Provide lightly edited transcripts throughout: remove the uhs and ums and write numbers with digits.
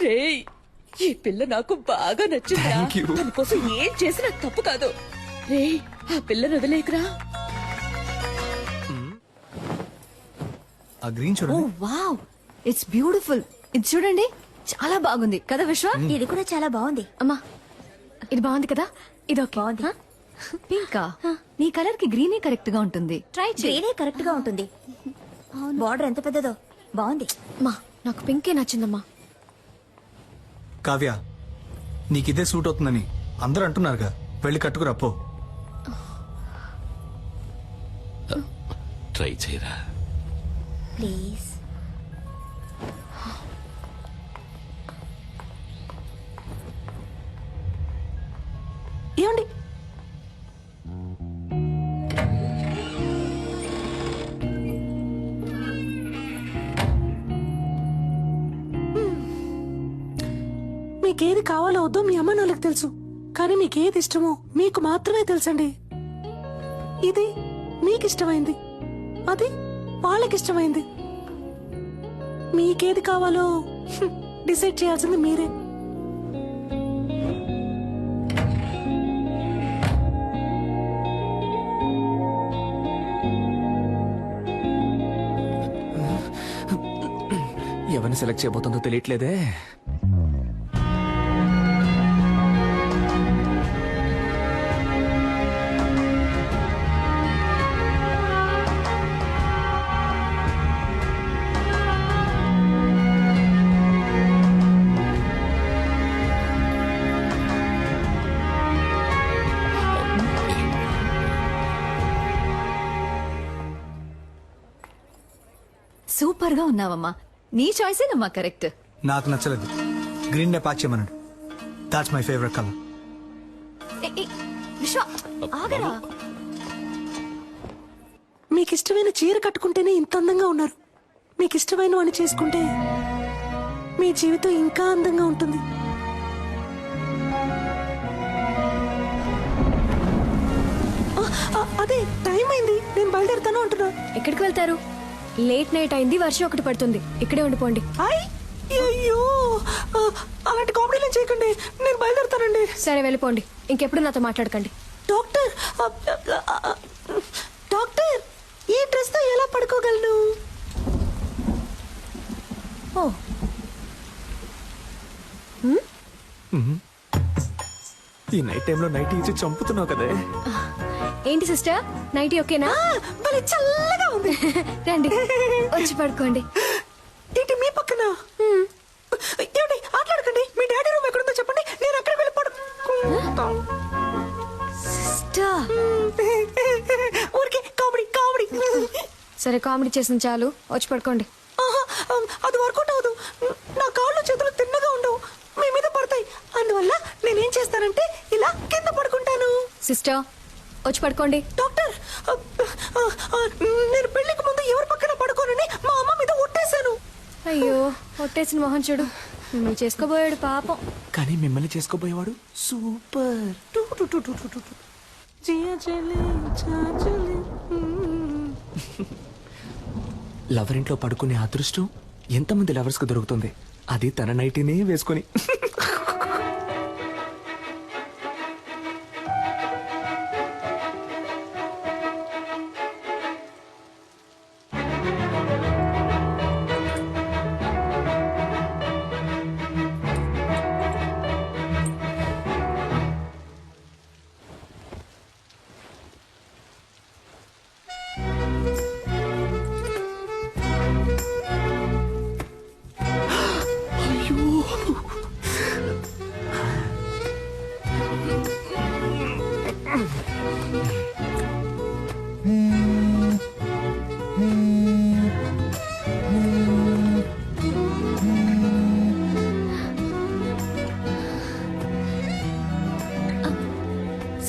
రేయ్, ఈ పిల్ల నాకు బాగా నచ్చిందా? Thank you. తన కోసం ఏం చేసినా తప్పు కాదు. రేయ్, ఆ పిల్లని వదిలేకురా. ఆ గ్రీన్ ఓ చూడండి. Wow, it's beautiful. ఇది చూడండి, చాలా బాగుంది కదా విశ్వ? ఇది కూడా చాలా బాగుంది. అమ్మా, ఇది బాగుంది కదా? ఇది ఓకే బాగుంది. పింకా? నీ కలర్ కి గ్రీనే కరెక్ట్ గా ఉంటుంది. ట్రై చేయి. గ్రీనే కరెక్ట్ గా ఉంటుంది. బార్డర్ ఎంత పెద్దదో. బాగుంది. అమ్మా, నాకు పింకే నచ్చిందమ్మా. కావ్య, నీకిదే సూట్ అవుతుందని అందరూ అంటున్నారుగా, వెళ్ళి కట్టుకురా పో. ట్రై చేయరా. ప్లీజ్. ఏమండి, మీకేది కావాలో వద్దో మీ అమ్మ నాన్నలకు తెలుసు, కానీ మీకేది ఇష్టమో మీకు మాత్రమే తెలుసండి. ఇది మీకిష్టమైంది, అది వాళ్ళకిష్టమైంది. మీకేది కావాలో డిసైడ్ చేయాల్సింది మీరే. ఎవరిని సెలెక్ట్ చేయబోతుందో తెలియట్లేదే. సూపర్ గా ఉన్నావమ్మా. నీ చాయిసేనమ్మా కరెక్ట్. నాకు నచ్చలేదు. గ్రీన్ డే ప్యాక్ చేయమన్నాడు. That's my favourite colour. విశ్వ, ఆగరా. మీకు ఇష్టమైన చీర కట్టుకుంటేనే ఇంత అందంగా ఉన్నారు. మీకు ఇష్టమైన వాడిని చేసుకుంటే మీ జీవితం ఇంకా అందంగా ఉంటుంది. అదే టైం అయింది, నేను బయలుదేరుతాను అంటున్నా. ఎక్కడికి వెళ్తారు? లేట్ నైట్ అయింది, వర్షం ఒకటి పడుతుంది. ఇక్కడే ఉండిపోండి. అయ్యో, అలాంటి కామెడీలు చేయకండి, నేను బయలుదేరుతానండి. సరే వెళ్ళిపోండి, ఇంకెప్పుడు నాతో మాట్లాడకండి. డాక్టర్, డాక్టర్, ఈ డ్రెస్ తో ఎలా పడుకోగలను? ఓ, ఈ నైట్ టైంలో నైట్ ఇచ్చి చంపుతున్నావు కదే. ఏంటి సిస్టర్, నైటీ ఓకేనా? భలే చల్లగా ఉంది. రండి, వచ్చి పడుకోండి. ఏంటి మీ పక్కన? ఏమిటి ఆటలాడకండి. మీ డాడీ రూమ్ ఎక్కడుందో చెప్పండి, నేను అక్కడికి వెళ్ళి పడుకుంటాను. సిస్టర్, ఊరికే కామెడీ కామెడీ. సరే కామెడీ చేసింది చాలు, వచ్చి పడుకోండి. ఆహా, అది వర్కౌట్ అవ్వదు. నా కాళ్ళు చేతులు తిన్నగా ఉండవు, మీ మీద పడతాయి. అందువల్ల నేనేం చేస్తానంటే ఇలా కింద పడుకుంటాను. సిస్టర్, వచ్చి పడుకోండి. డాక్టర్, నేను పెళ్లికి ముందు ఎవరి పక్కన పడుకోనని మా అమ్మ మీద ఒట్టేశాను. అయ్యో, ఒట్టేసిన మొహం చూడు. మిమ్మల్ని చేసుకోబోయాడు పాపం. కానీ మిమ్మల్ని చేసుకోబోయేవాడు సూపర్. లవర్ ఇంట్లో పడుకునే అదృష్టం ఎంతమంది లవర్స్ కు దొరుకుతుంది, అది తన నైటీనే వేసుకొని.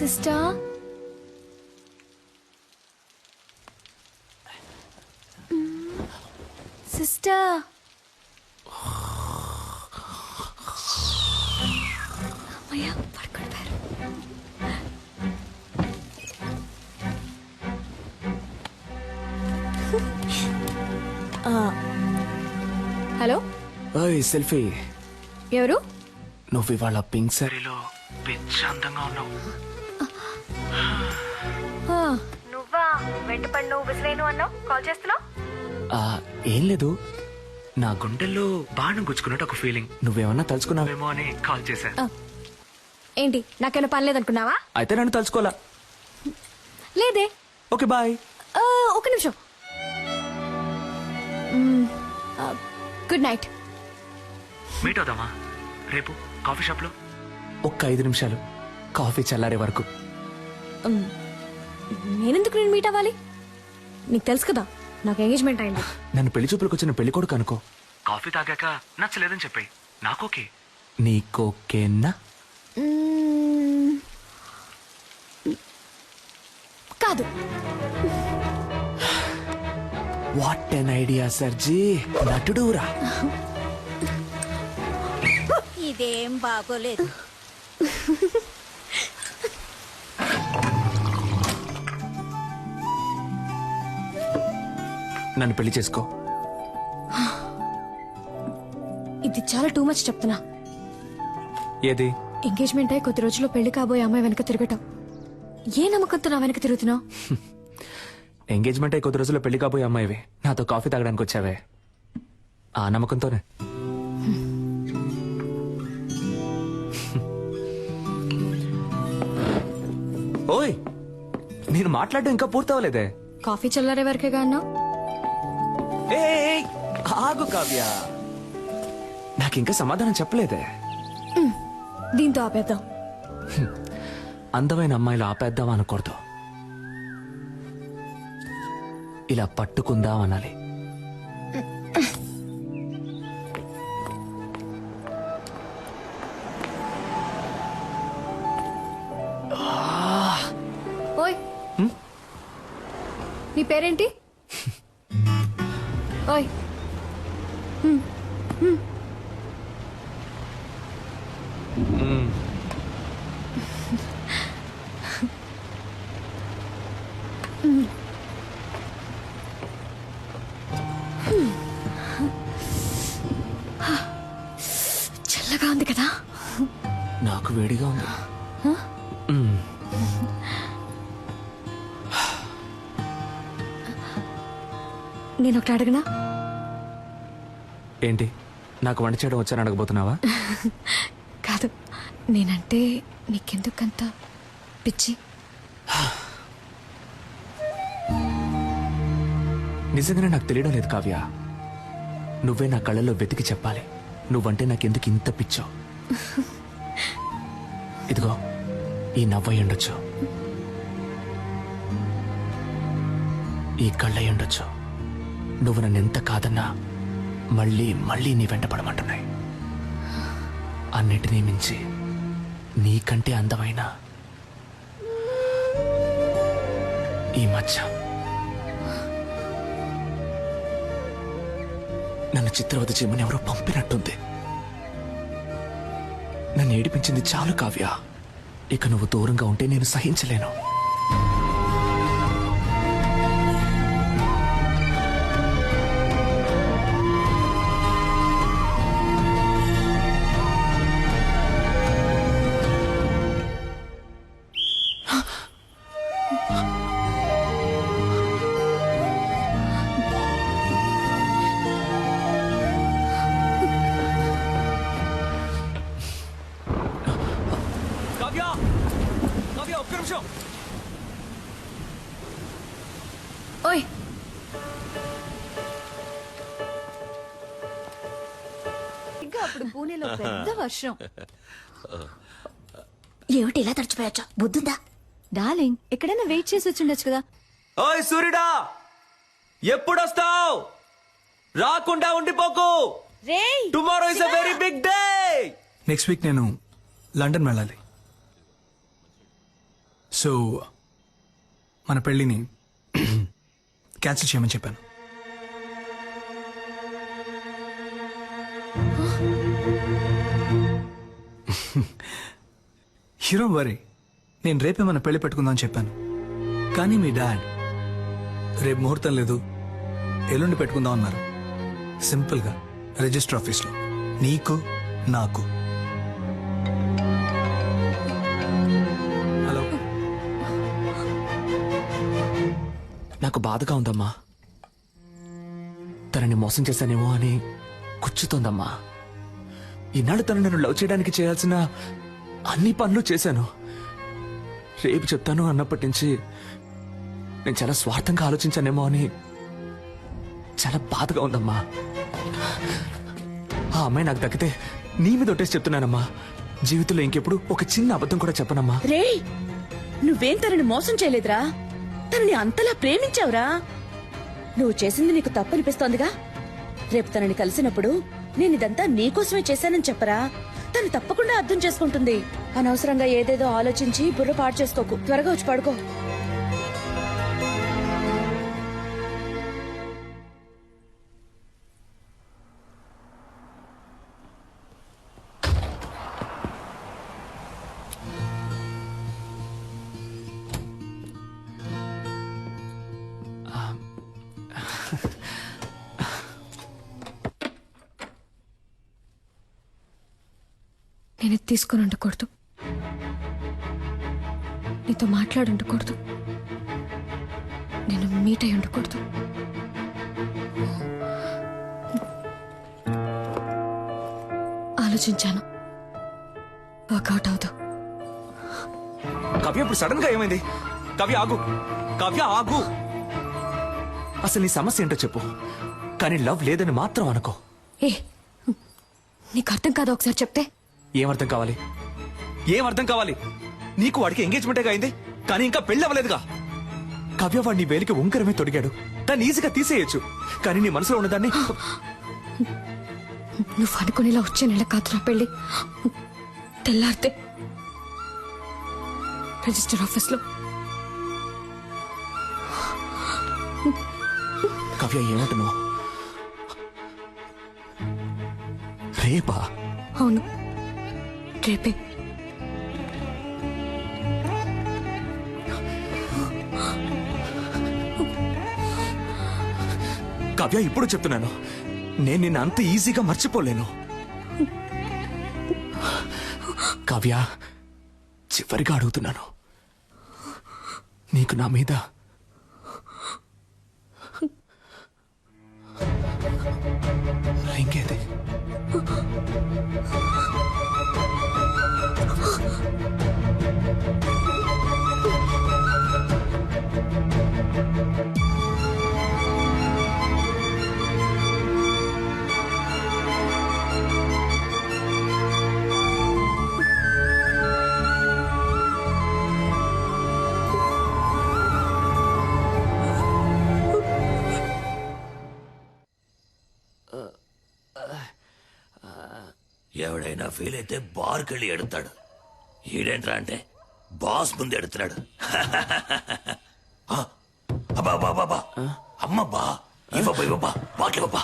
సిస్టర్, సిస్టర్, అమ్మయ్య, పడుకుంటారు. Hello, selfie. ఎవరు? నువ్వు ఇవాళ పింక్ సారీలో పిచ్చి అందంగా ఉన్నావు. నువ్వా? వెంటపడి విసిరేను అన్నావు, కాల్ చేస్తున్నావు? ఏం లేదు, నా గుండెల్లో బాణం గుచ్చుకున్నట్టు ఒక ఫీలింగ్. నువ్వేమన్నా తలుచుకున్నావేమో అని కాల్ చేశా. ఏంటి, నాకేమైనా పని లేదనుకున్నావా? అయితే నన్ను తలుచుకోవాలా? లేదే. Okay bye. ఒక నిమిషం. Good night. మీట్ అవుదామా రేపు కాఫీ షాప్ లో? ఒక్క 5 నిమిషాలు, కాఫీ చల్లారే వరకు. నేనెందుకు నేను మీట్ అవ్వాలి? నీకు తెలుసు కదా నాకు ఎంగేజ్మెంట్ అయింది. నన్ను పెళ్లి చూపులకు వచ్చిన పెళ్లి కొడుకు అనుకో. కాఫీ తాగాక నచ్చలేదని చెప్పాయి, నాకోకే. నీకోకేనా? కాదు. వాట్ ఎన్ ఐడియా సర్జీ, నటుడురా. ఇదేం బాగోలేదు. నన్ను పెళ్లి చేసుకో. ఇది చాలా టూ మచ్ చెప్తున్నా. ఏది? ఎంగేజ్మెంట్ అయి కొద్ది రోజుల్లో పెళ్లి కాబోయే అమ్మాయి వెనక తిరగటం. ఏ నమ్మకంతో నా వెనక తిరుగుతున్నావు? ఎంగేజ్మెంట్ అయి కొద్ది రోజుల్లో పెళ్లి కాబోయే అమ్మాయివి నాతో కాఫీ తాగడానికి వచ్చావే, ఆ నమ్మకంతోనే. ఓయ్, నేను మాట్లాడడం ఇంకా పూర్తవలేదే. కాఫీ చల్లారే వరకేగా అన్నావు. ఏయ్, ఆగు కావ్య, నాకింకా సమాధానం చెప్పలేదే. దీంతో ఆపేద్దాం. అందమైన అమ్మాయిలు ఆపేద్దాం అనకూడదు, ఇలా పట్టుకుందాం అనాలి. ఓయ్, నీ పేరేంటి? ఓయ్, చల్లగా ఉంది కదా? నాకు వేడిగా ఉంది. నేను ఒకటి అడగనా? ఏంటి, నాకు వంట చేయడం వచ్చాను అడగబోతున్నావా? కాదు, నేనంటే నీకెందుకంత పిచ్చి? నిజంగానే నాకు తెలియడం లేదు కావ్య. నువ్వే నా కళ్ళల్లో వెతికి చెప్పాలి, నువ్వంటే నాకెందుకు ఇంత పిచ్చో. ఇదిగో, ఈ నవ్వయి ఉండొచ్చు, ఈ కళ్ళయి ఉండొచ్చు. నువ్వు నన్ను ఎంత కాదన్నా మళ్ళీ మళ్ళీ నీ వెంట పడమంటున్నాయి. అన్నిటినీ మించి నీకంటే అందమైన ఈ మధ్య నన్ను చిత్రవద చేయమని ఎవరో పంపినట్టుంది. నన్ను ఏడిపించింది చాలు కావ్య, ఇక నువ్వు దూరంగా ఉంటే నేను సహించలేను. ఒక్క నిమిషం. ఓయ్, ఇంకా అప్పుడు పూణేలో పెద్ద వర్షం. ఏమిటి ఇలా తడిచిపోయొచ్చా? బుద్ధుందా? డార్లింగ్, ఎక్కడైనా వెయిట్ చేసి వచ్చిండొచ్చు కదా. ఓయ్ సూర్యుడా, ఎప్పుడొస్తావు? రాకుండా ఉండిపోకు. Tomorrow is a very big day. Next week నేను లండన్ వెళ్ళాలి. సో మన పెళ్ళిని క్యాన్సిల్ చేయమని చెప్పాను. హీరో వరీ, నేను రేపే మన పెళ్లి పెట్టుకుందాం చెప్పాను. కానీ మీ డాడ్ రేపు ముహూర్తం లేదు, ఎల్లుండి పెట్టుకుందాం అన్నారు. సింపుల్గా రిజిస్టర్ ఆఫీస్లో. నీకు నాకు. హలో. నాకు బాధగా ఉందమ్మా. తనని మోసం చేశానేమో అని కూర్చుతోందమ్మా. ఈనాడు తను నన్ను లవ్ చేయడానికి చేయాల్సిన అన్ని పనులు చేశాను. రేపు చెప్తాను అన్నప్పటి నుంచి నేను చాలా స్వార్థంగా ఆలోచించానేమో అని చాలా బాధగా ఉందమ్మా. ఆ అమ్మాయి నాకు దక్కితే నీ మీద ఒట్టేసి చెప్తున్నానమ్మా, జీవితంలో ఇంకెప్పుడు ఒక చిన్న అబద్ధం కూడా చెప్పనమ్మా. రేయ్, నువ్వేం తనని మోసం చేయలేదురా, తనని అంతలా ప్రేమించావురా. నువ్వు చేసింది నీకు తప్పనిపిస్తోందిగా. రేపు తనని కలిసినప్పుడు నేనిదంతా నీకోసమే చేశానని చెప్పరా, తను తప్పకుండా అర్థం చేసుకుంటుంది. అనవసరంగా ఏదేదో ఆలోచించి బుర్ర పాడు చేసుకోకు. త్వరగా వచ్చి పడుకో. నేను ఇది తీసుకుని ఉండకూడదు, నీతో మాట్లాడి ఉండకూడదు, నేను మీట్ అయి ఉండకూడదు. ఆలోచించాను, వర్కౌట్ అవుతా. కవ్య ఇప్పుడు సడన్ గా ఏమైంది? కవ్య ఆగు, కవ్య ఆగు. అసలు నీ సమస్య ఏంటో చెప్పు, కానీ లవ్ లేదని మాత్రం అనుకో. ఏ, నీకు అర్థం కాదు, ఒకసారి చెప్తే. ఏమర్థం కావాలి? ఏమర్థం కావాలి? నీకు వాడికి ఎంగేజ్మెంటే అయింది, కానీ ఇంకా పెళ్లి అవ్వలేదుగా. కవ్య వాడి నీ వేలికి ఉంకరమే తొడిగాడు, దాన్ని ఈజీగా తీసేయచ్చు. కానీ నీ మనసులో ఉన్నదాన్ని నువ్వు అనుకునేలా వచ్చే నెల కాదురా పెళ్లి. తెల్లారితే రిజిస్టర్ ఆఫీస్లో. కవ్య ఏమంటున్నావు? రేపా? అవును, రేపే. కవ్య ఇప్పుడు చెప్తున్నాను, నేను నిన్ను అంత ఈజీగా మర్చిపోలేను. కవ్య, చివరిగా అడుగుతున్నాను, నీకు నా మీద ఇంకేది? ఎవడైనా ఫీల్ అయితే బార్కెళ్ళి ఎడతాడు. ఈడేంట్రా అంటే బాస్ ముందు ఎడుతున్నాడు. అబ్బా అమ్మబ్బా, ఇవ్వబ్బా బాట్లివ్వబ్బా.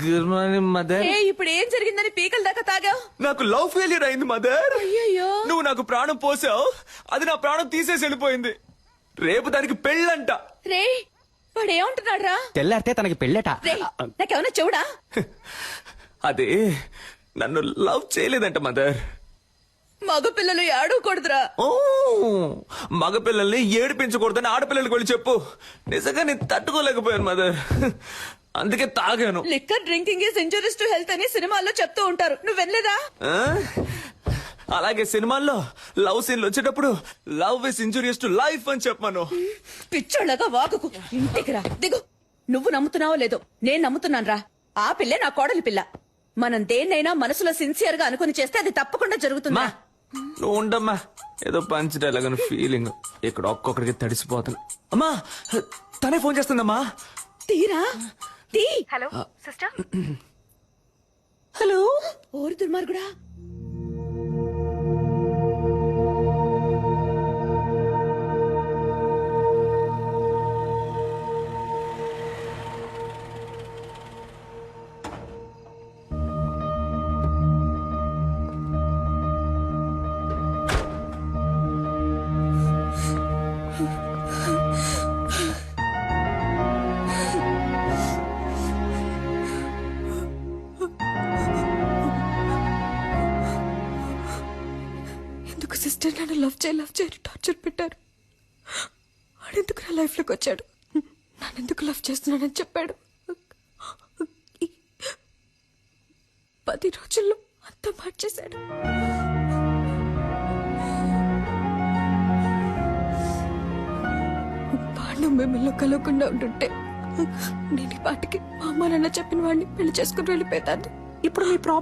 Good morning mother. ఇప్పుడు ఏం జరిగిందని పీకల దాకా తాగావు? నాకు లవ్ ఫెయిల్యూర్ అయింది మదర్. అయ్యయ్యో. నువ్వు నాకు ప్రాణం పోసావు, అది నా ప్రాణం తీసేసి వెళ్ళిపోయింది. రేపు దానికి పెళ్ళంట. రే, వాడు ఏమంటున్నాడు రా? తెల్లారితే తనకి పెళ్ళట. నాకేమన్నా చెవుడా? అదే నన్ను లవ్ చేయలేదంట మదర్. మగ పిల్లలు ఏడవకూడదురా. ఓ, మగపిల్లల్ని ఏడిపించకూడదని ఆడపిల్లలకి వెళ్ళి చెప్పు. నిజంగా నేను తట్టుకోలేకపోయాను మదర్, అందుకే తాగాను. Liquor drinking is injurious to health అని సినిమాల్లో చెప్తూ ఉంటారు, నువ్వు వినలేదా? ఆ? అలాగే సినిమాల్లో లవ్ సీన్లు వచ్చేటప్పుడు love is injurious to life అని చెప్పాను. పిచ్చోళ్ళగా వాగుకు, ఇంటికి రా, దిగు. నువ్వు నమ్ముతున్నావో లేదో, నేను నమ్ముతున్నాను రా. ఆ పిల్లే నా కోడలి పిల్ల. మనం దేన్నైనా మనసులో సిన్సియర్ గా అనుకుని చేస్తే అది తప్పకుండా జరుగుతుందా? నువ్వు ఉండమ్మా, ఏదో పంచ్ డైలాగ్ అని ఫీలింగ్. ఇక్కడ ఒక్కొక్కడికి తడిసిపోతాను. అమ్మా, తనే ఫోన్ చేస్తుందమ్మా. తీరా తీ. Hello sister. హలో, ఓరి దుర్మార్గుడా. సిస్టర్ నన్ను లవ్ చేయని టార్చర్ పెట్టారు. ఆడెందుకు నా లైఫ్లోకి వచ్చాడు, నన్నెందుకు లవ్ చేస్తున్నాడని చెప్పాడు. 10 రోజుల్లో అంతా మార్చేశాడు. వాడు మిమ్మల్ని కలవకుండా ఉంటుంటే నేను ఈ పాటికి మా అమ్మ నాన్న చెప్పిన వాడిని పెళ్లి చేసుకుని వెళ్ళిపోతాను. ఇప్పుడు మీ ప్రాబ్లం